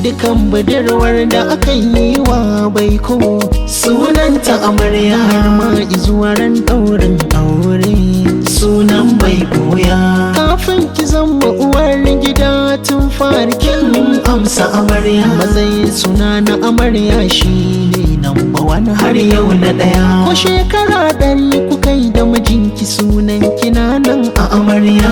dukan budurwar da aka yi wa baiko sunanta amarya, har ma izuwa ran ɗaurin aure sunan bai boya. Kafin ki zama uwar gida tun farkin amsa amarya, matsayin suna na amarya shine number one har yau na ɗaya. Ko shekara ɗari kuka yi da mijinki sunan kina nan a amarya.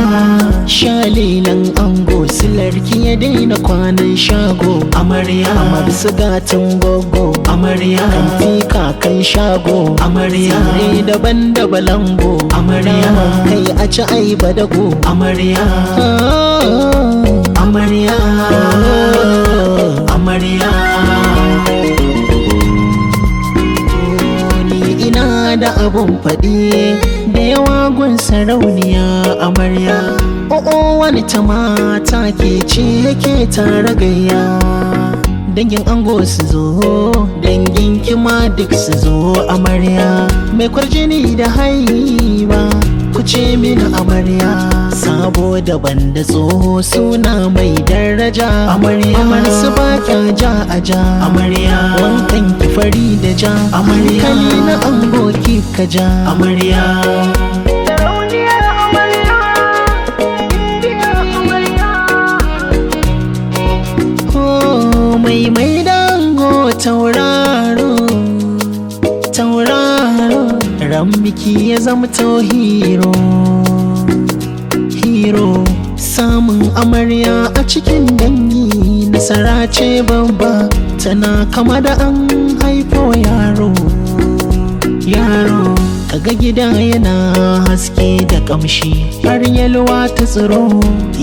Shalilan ango silarki ya daina kwanan shago amarya, amar sigatin gogo amarya, kanti kakan shago amarya, sire daban da balango amarya, kai a ci ai badago amarya. Amarya, amarya, ni ina da abun faɗi da yawa gun sarauniya amarya. Oh, wani ta mata ke ce yake tare gayya, dangin ango su zo, dangin kima duk su zo amarya. Mai kwarjini da haiba ku ce mini amarya, sabo daban da tsoho suna mai daraja amarya. Amar su ba kya ja a ja amarya, wankan ki fari da ja amarya, kali na ango ki ka ja amarya. Mai dango tauraro, tauraro, ran biki ya zama to hero, hero. Samun amarya a cikin dangi nasara ce babba, tana kama da an haifo yaro, yaro. Kaga gida yana haske da kamshi har yalwa ta tsiro,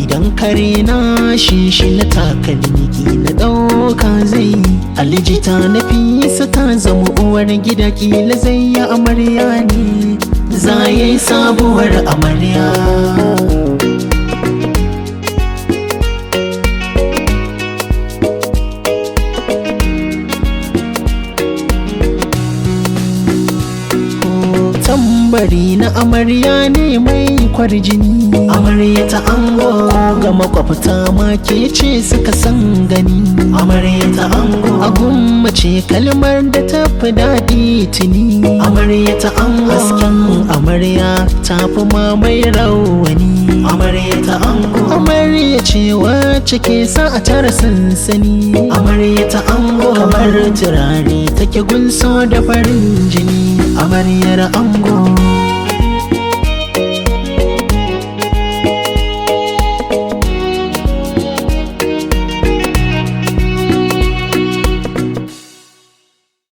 idan kare na shi na takalmi kila ɗauka zai. Alijita na fisa ta zama uwar gida, kila zai yi amarya ne, za yayi sabuwar amarya. Tambari na amarya ne mai kwarjini, amarya ta ango ga makwabta ma ke ce suka san gani. Amarya ta ango a gummace kalmar da ta fi daɗi tuni. Amarya ta ango hasken amarya ta fi ma mai rawani. Amarya ta ango amarya ce wacce ke sa a tara sansani. Amarya ta ango kamar turare take gunso da farin jini. Amaryar ango